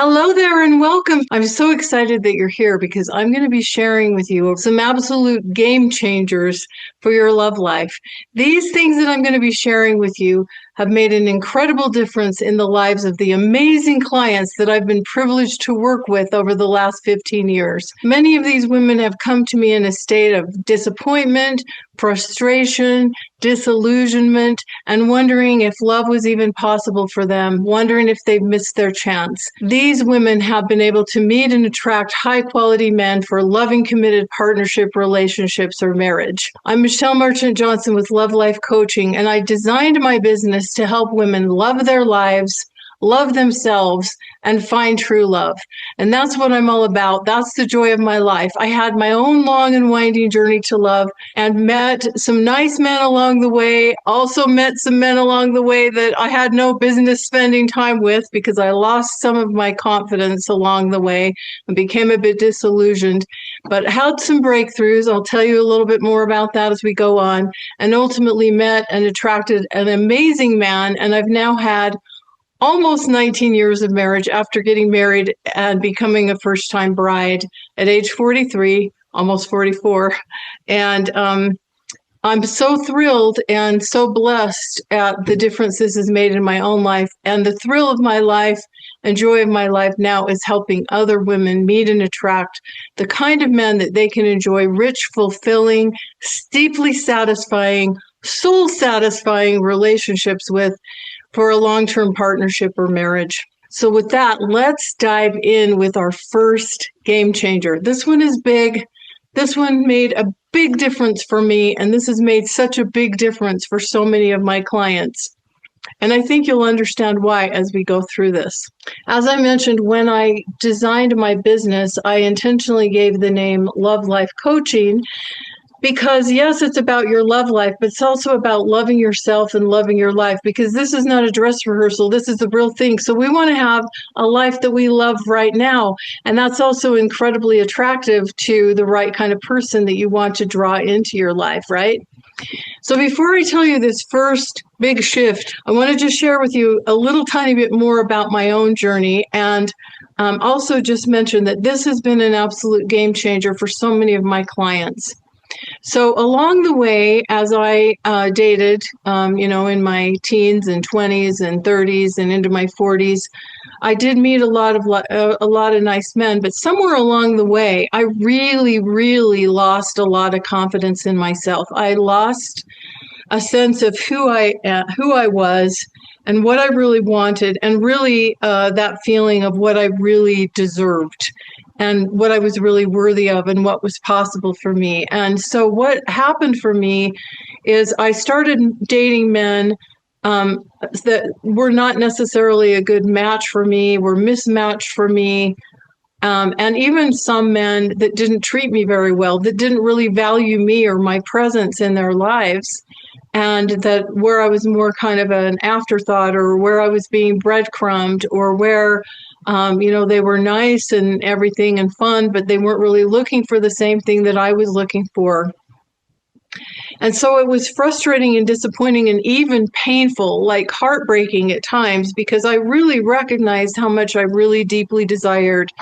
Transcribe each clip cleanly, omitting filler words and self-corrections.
Hello there and welcome. I'm so excited that you're here because I'm going to be sharing with you some absolute game changers for your love life. These things that I'm going to be sharing with you have made an incredible difference in the lives of the amazing clients that I've been privileged to work with over the last 15 years. Many of these women have come to me in a state of disappointment, frustration, disillusionment, and wondering if love was even possible for them, wondering if they've missed their chance. These women have been able to meet and attract high-quality men for loving, committed partnership, relationships, or marriage. I'm Marchant Johnson with Love Life Coaching, and I designed my business to help women love their lives, love themselves, and find true love. And that's what I'm all about. That's the joy of my life. I had my own long and winding journey to love and met some nice men along the way, also met some men along the way that I had no business spending time with because I lost some of my confidence along the way and became a bit disillusioned, but had some breakthroughs. I'll tell you a little bit more about that as we go on, and ultimately met and attracted an amazing man. And I've now had almost 19 years of marriage after getting married and becoming a first-time bride at age 43, almost 44. And I'm so thrilled and so blessed at the difference this has made in my own life. And the thrill of my life and joy of my life now is helping other women meet and attract the kind of men that they can enjoy rich, fulfilling, deeply satisfying, soul-satisfying relationships with for a long-term partnership or marriage. So with that, let's dive in with our first game changer. This one is big. This one made a big difference for me, and this has made such a big difference for so many of my clients. And I think you'll understand why as we go through this. As I mentioned, when I designed my business, I intentionally gave the name Love Life Coaching because, yes, it's about your love life, but it's also about loving yourself and loving your life, because this is not a dress rehearsal. This is the real thing. So we want to have a life that we love right now. And that's also incredibly attractive to the right kind of person that you want to draw into your life, right? So before I tell you this first big shift, I want to just share with you a little tiny bit more about my own journey, and also just mention that this has been an absolute game changer for so many of my clients. So along the way, as I dated, in my teens and 20s and 30s and into my 40s, I did meet a lot of nice men. But somewhere along the way, I really, really lost a lot of confidence in myself. I lost a sense of who I was and what I really wanted, and really that feeling of what I really deserved and what I was really worthy of and what was possible for me. And so what happened for me is I started dating men that were not necessarily a good match for me, were mismatched for me, and even some men that didn't treat me very well, that didn't really value me or my presence in their lives, and that where I was more kind of an afterthought, or where I was being breadcrumbed, or where they were nice and everything and fun, but they weren't really looking for the same thing that I was looking for. And so it was frustrating and disappointing and even painful, like heartbreaking at times, because I really recognized how much I really deeply desired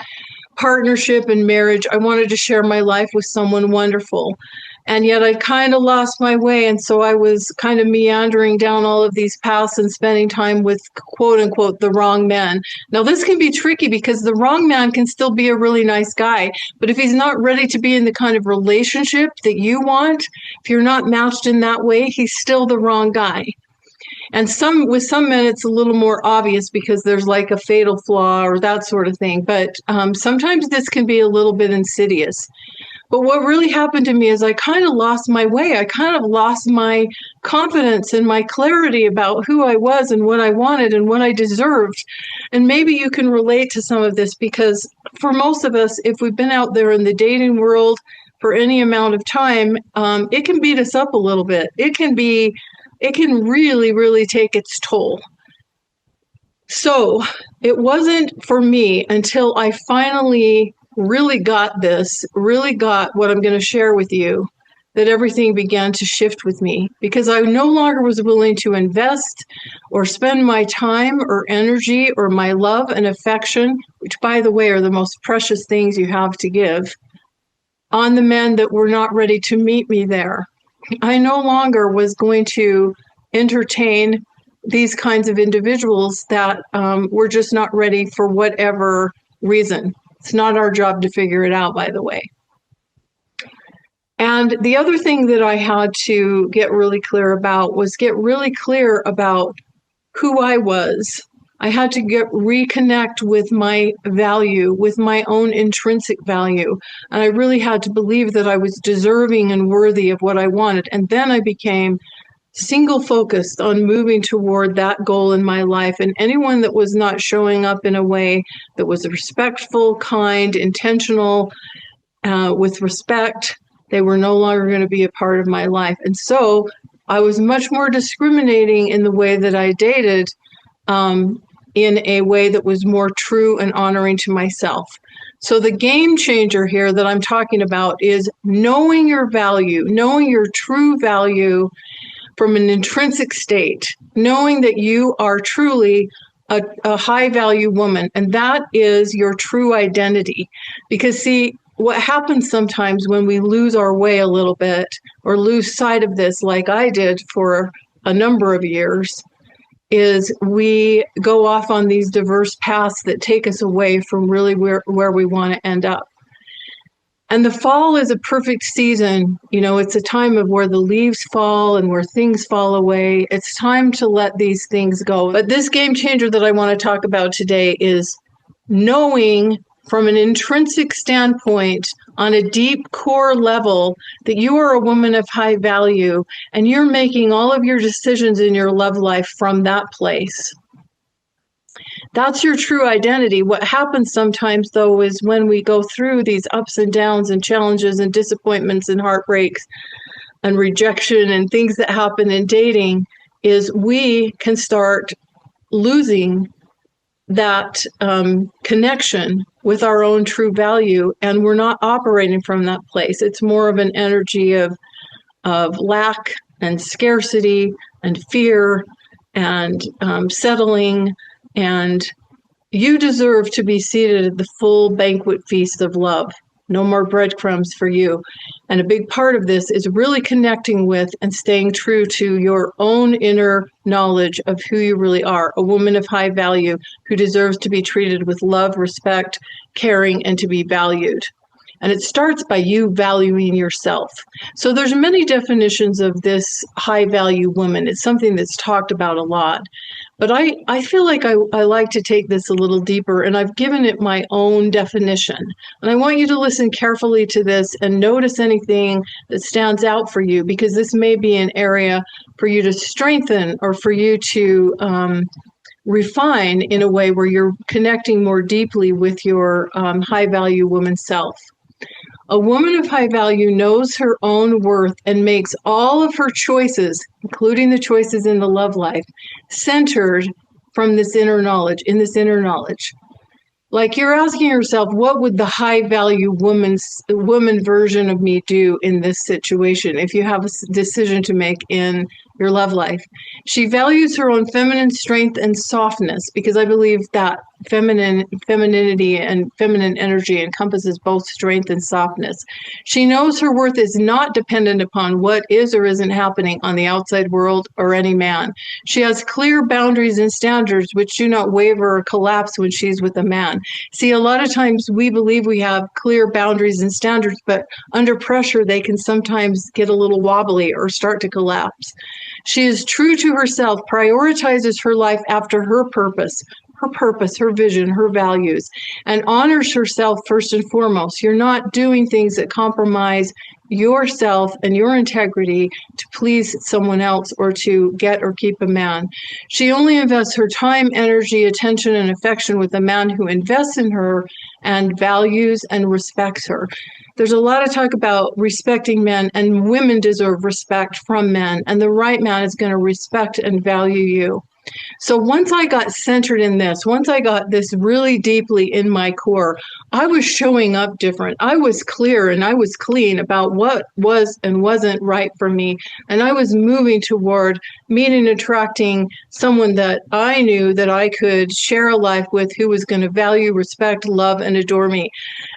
partnership and marriage. I wanted to share my life with someone wonderful. And yet I kind of lost my way. And so I was kind of meandering down all of these paths and spending time with, quote unquote, the wrong men. Now, this can be tricky because the wrong man can still be a really nice guy. But if he's not ready to be in the kind of relationship that you want, if you're not matched in that way, he's still the wrong guy. And with some men, it's a little more obvious because there's like a fatal flaw or that sort of thing. But sometimes this can be a little bit insidious. But what really happened to me is I kind of lost my way. I kind of lost my confidence and my clarity about who I was and what I wanted and what I deserved. And maybe you can relate to some of this, because for most of us, if we've been out there in the dating world for any amount of time, it can beat us up a little bit. It can really, really take its toll. So it wasn't for me until I finally really got what I'm going to share with you, that everything began to shift with me, because I no longer was willing to invest or spend my time or energy or my love and affection, which, by the way, are the most precious things you have to give, on the men that were not ready to meet me there. I no longer was going to entertain these kinds of individuals that were just not ready for whatever reason. It's not our job to figure it out, by the way. And the other thing that I had to get really clear about was get really clear about who I was. I had to reconnect with my value, with my own intrinsic value. And I really had to believe that I was deserving and worthy of what I wanted. And then I became single focused on moving toward that goal in my life. And anyone that was not showing up in a way that was respectful, kind, intentional, with respect, they were no longer going to be a part of my life. And so I was much more discriminating in the way that I dated, in a way that was more true and honoring to myself. So the game changer here that I'm talking about is knowing your value, knowing your true value from an intrinsic state, knowing that you are truly a high value woman, and that is your true identity. Because see, what happens sometimes when we lose our way a little bit or lose sight of this, like I did for a number of years, is we go off on these diverse paths that take us away from really where we want to end up. And the fall is a perfect season. You know, it's a time of where the leaves fall and where things fall away. It's time to let these things go. But this game changer that I want to talk about today is knowing from an intrinsic standpoint, on a deep core level, that you are a woman of high value and you're making all of your decisions in your love life from that place. That's your true identity. What happens sometimes, though, is when we go through these ups and downs and challenges and disappointments and heartbreaks and rejection and things that happen in dating, is we can start losing that connection with our own true value, and we're not operating from that place. It's more of an energy of lack and scarcity and fear and settling, and you deserve to be seated at the full banquet feast of love. No more breadcrumbs for you. And a big part of this is really connecting with and staying true to your own inner knowledge of who you really are, a woman of high value who deserves to be treated with love, respect, caring, and to be valued. And it starts by you valuing yourself. So there's many definitions of this high value woman. It's something that's talked about a lot. But I feel like I like to take this a little deeper, and I've given it my own definition. And I want you to listen carefully to this and notice anything that stands out for you, because this may be an area for you to strengthen or for you to refine in a way where you're connecting more deeply with your high value woman self. A woman of high value knows her own worth and makes all of her choices, including the choices in the love life, centered from this inner knowledge, in this inner knowledge. Like you're asking yourself, what would the high value woman version of me do in this situation if you have a decision to make in your love life? She values her own feminine strength and softness, because I believe that femininity and feminine energy encompasses both strength and softness. She knows her worth is not dependent upon what is or isn't happening on the outside world or any man. She has clear boundaries and standards which do not waver or collapse when she's with a man. See, a lot of times we believe we have clear boundaries and standards, but under pressure they can sometimes get a little wobbly or start to collapse. She is true to herself, prioritizes her life after her purpose, her vision, her values, and honors herself first and foremost. You're not doing things that compromise yourself and your integrity to please someone else or to get or keep a man. She only invests her time, energy, attention, and affection with a man who invests in her and values and respects her. There's a lot of talk about respecting men, and women deserve respect from men, and the right man is going to respect and value you. So once I got centered in this, once I got this really deeply in my core, I was showing up different. I was clear and I was clean about what was and wasn't right for me. And I was moving toward meeting and attracting someone that I knew that I could share a life with, who was going to value, respect, love, and adore me.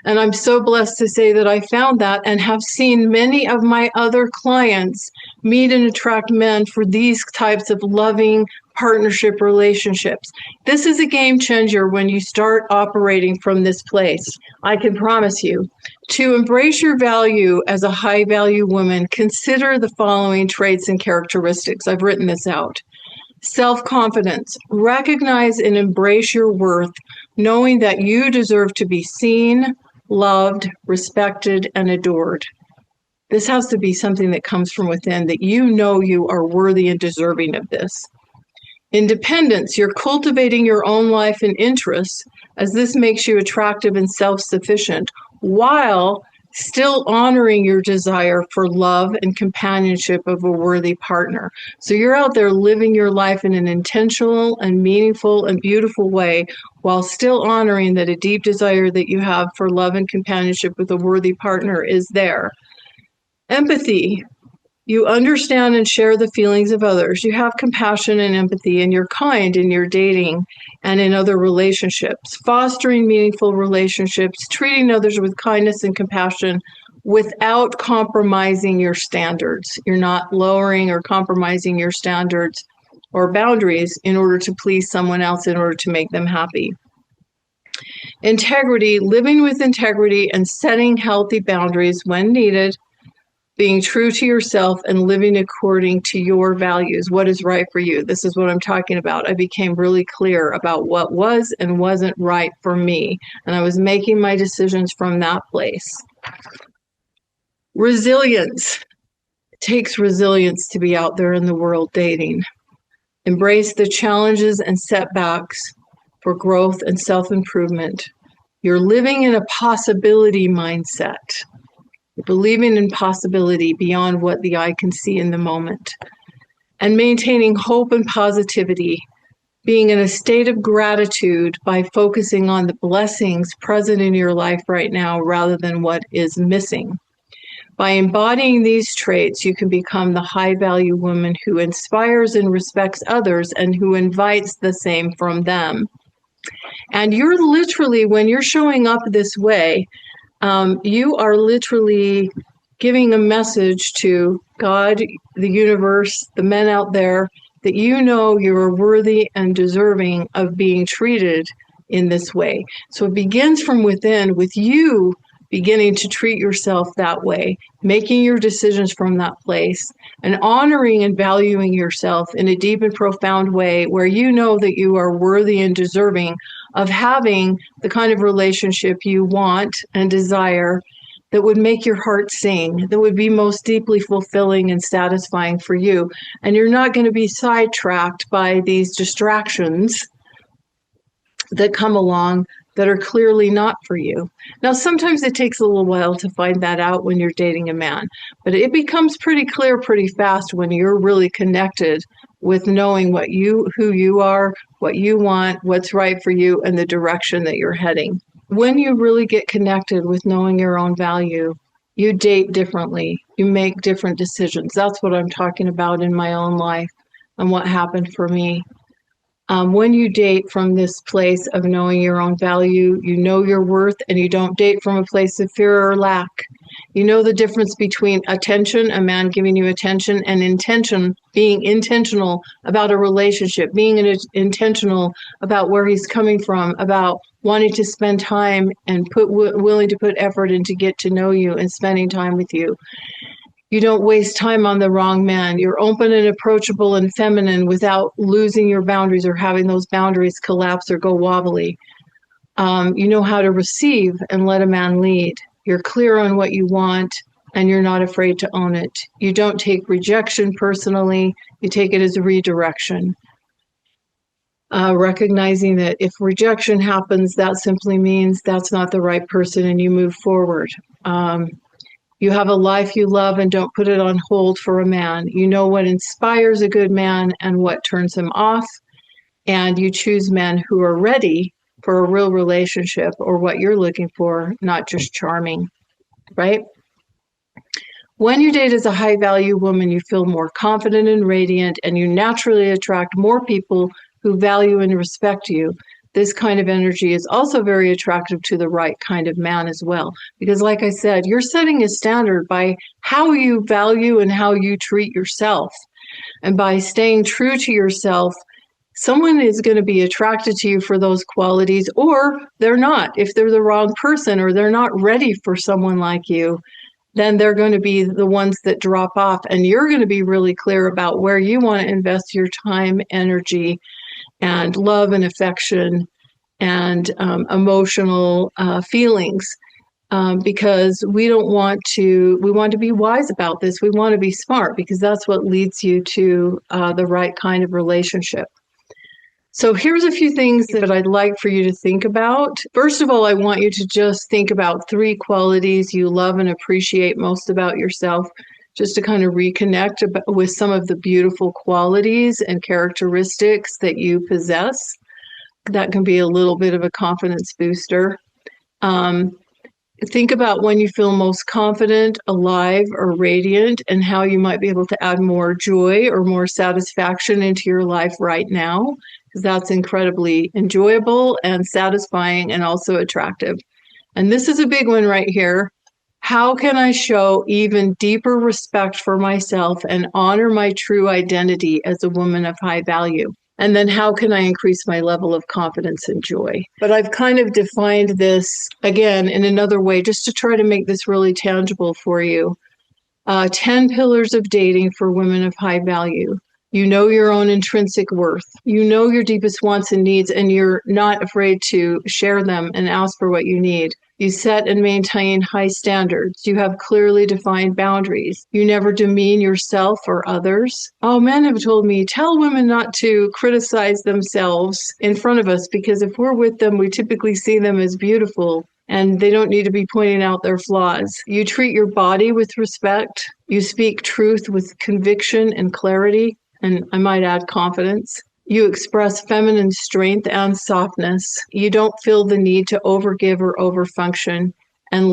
And I'm so blessed to say that I found that and have seen many of my other clients meet and attract men for these types of loving partnership relationships. This is a game changer when you start operating from this place. I can promise you. To embrace your value as a high value woman, consider the following traits and characteristics. I've written this out. Self-confidence. Recognize and embrace your worth, knowing that you deserve to be seen, loved, respected, and adored. This has to be something that comes from within, that you know you are worthy and deserving of this. Independence. You're cultivating your own life and interests, as this makes you attractive and self-sufficient, while still honoring your desire for love and companionship of a worthy partner. So you're out there living your life in an intentional and meaningful and beautiful way, while still honoring that a deep desire that you have for love and companionship with a worthy partner is there. Empathy. You understand and share the feelings of others. You have compassion and empathy, and you're kind in your dating and in other relationships, fostering meaningful relationships, treating others with kindness and compassion without compromising your standards. You're not lowering or compromising your standards or boundaries in order to please someone else, in order to make them happy. Integrity, living with integrity and setting healthy boundaries when needed, being true to yourself and living according to your values, what is right for you. This is what I'm talking about. I became really clear about what was and wasn't right for me, and I was making my decisions from that place. Resilience. It takes resilience to be out there in the world dating. Embrace the challenges and setbacks for growth and self-improvement. You're living in a possibility mindset. Believing in possibility beyond what the eye can see in the moment, and maintaining hope and positivity, being in a state of gratitude by focusing on the blessings present in your life right now rather than what is missing. By embodying these traits, you can become the high-value woman who inspires and respects others and who invites the same from them. And you're literally, when you're showing up this way, you are literally giving a message to God, the universe, the men out there, that you know you're worthy and deserving of being treated in this way. So it begins from within, with you beginning to treat yourself that way, making your decisions from that place, and honoring and valuing yourself in a deep and profound way where you know that you are worthy and deserving of having the kind of relationship you want and desire, that would make your heart sing, that would be most deeply fulfilling and satisfying for you. And you're not going to be sidetracked by these distractions that come along that are clearly not for you. Now, sometimes it takes a little while to find that out when you're dating a man, but it becomes pretty clear pretty fast when you're really connected with knowing who you are, what you want, what's right for you, and the direction that you're heading. When you really get connected with knowing your own value, you date differently. You make different decisions. That's what I'm talking about in my own life and what happened for me. When you date from this place of knowing your own value, you know your worth, and you don't date from a place of fear or lack. You know the difference between attention, a man giving you attention, and intention, being intentional about a relationship, being intentional about where he's coming from, about wanting to spend time and willing to put effort in to get to know you and spending time with you. You don't waste time on the wrong man. You're open and approachable and feminine without losing your boundaries or having those boundaries collapse or go wobbly. You know how to receive and let a man lead. You're clear on what you want, and you're not afraid to own it. You don't take rejection personally. You take it as a redirection. Recognizing that if rejection happens, that simply means that's not the right person, and you move forward. You have a life you love and don't put it on hold for a man. You know what inspires a good man and what turns him off. and you choose men who are ready for a real relationship or what you're looking for, not just charming, right? When you date as a high value woman, you feel more confident and radiant, and you naturally attract more people who value and respect you. This kind of energy is also very attractive to the right kind of man as well. Because like I said, you're setting a standard by how you value and how you treat yourself. And by staying true to yourself, someone is going to be attracted to you for those qualities, or they're not. If they're the wrong person or they're not ready for someone like you, then they're going to be the ones that drop off. And you're going to be really clear about where you want to invest your time, energy, and love and affection and emotional feelings. Because we want to be wise about this. We want to be smart because that's what leads you to the right kind of relationship. So here's a few things that I'd like for you to think about. First of all, I want you to just think about 3 qualities you love and appreciate most about yourself, just to kind of reconnect with some of the beautiful qualities and characteristics that you possess. That can be a little bit of a confidence booster. Think about when you feel most confident, alive, or radiant, and how you might be able to add more joy or more satisfaction into your life right now, because that's incredibly enjoyable and satisfying and also attractive. And this is a big one right here. How can I show even deeper respect for myself and honor my true identity as a woman of high value? And then how can I increase my level of confidence and joy? But I've kind of defined this, again, in another way, just to try to make this really tangible for you. 10 pillars of dating for women of high value. You know your own intrinsic worth. You know your deepest wants and needs, and you're not afraid to share them and ask for what you need. You set and maintain high standards. You have clearly defined boundaries. You never demean yourself or others. Oh, men have told me, tell women not to criticize themselves in front of us, because if we're with them, we typically see them as beautiful and they don't need to be pointing out their flaws. You treat your body with respect. You speak truth with conviction and clarity, and I might add confidence. You express feminine strength and softness. You don't feel the need to overgive or overfunction, and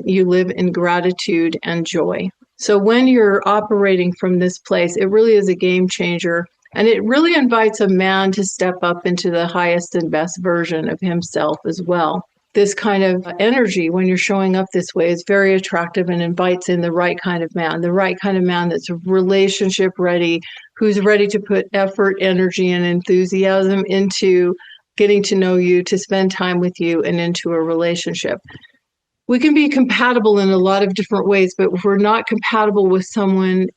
you live in gratitude and joy. So when you're operating from this place, it really is a game changer, and it really invites a man to step up into the highest and best version of himself as well. This kind of energy, when you're showing up this way, is very attractive and invites in the right kind of man that's relationship ready, who's ready to put effort, energy, and enthusiasm into getting to know you, to spend time with you, and into a relationship. We can be compatible in a lot of different ways, but if we're not compatible with someone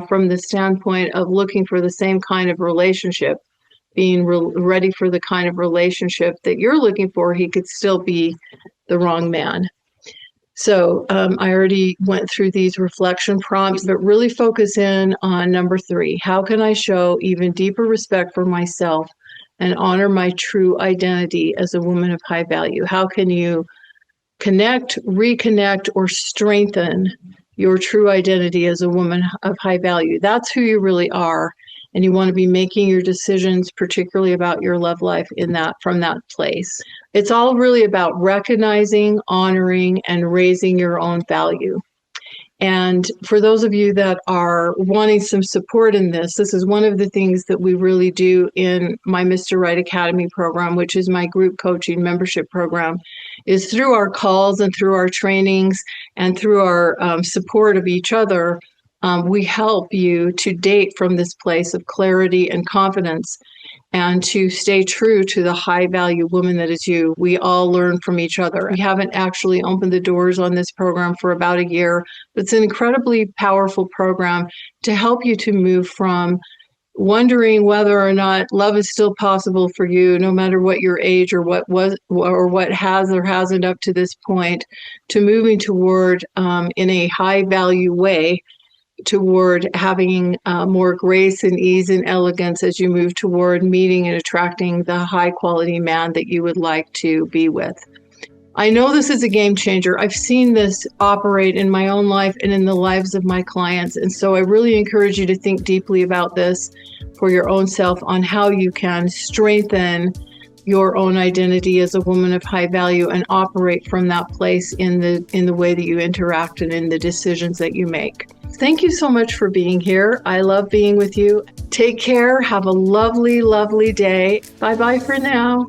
from the standpoint of looking for the same kind of relationship, being ready for the kind of relationship that you're looking for, he could still be the wrong man. So I already went through these reflection prompts, but really focus in on number 3. How can I show even deeper respect for myself and honor my true identity as a woman of high value? How can you connect, reconnect, or strengthen your true identity as a woman of high value? That's who you really are. And you want to be making your decisions, particularly about your love life, from that place. It's all really about recognizing, honoring, and raising your own value. And for those of you that are wanting some support in this is one of the things that we really do in my Mr. Right Academy program, which is my group coaching membership program, is through our calls and through our trainings and through our support of each other. We help you to date from this place of clarity and confidence and to stay true to the high value woman that is you. We all learn from each other. We haven't actually opened the doors on this program for about a year, but it's an incredibly powerful program to help you to move from wondering whether or not love is still possible for you, no matter what your age or what was or what has or hasn't up to this point, to moving toward in a high value way, toward having more grace and ease and elegance as you move toward meeting and attracting the high quality man that you would like to be with. I know this is a game changer. I've seen this operate in my own life and in the lives of my clients. And so I really encourage you to think deeply about this. for your own self on how you can strengthen your own identity as a woman of high value and operate from that place in the way that you interact and in the decisions that you make. Thank you so much for being here. I love being with you. Take care. Have a lovely, lovely day. Bye-bye for now.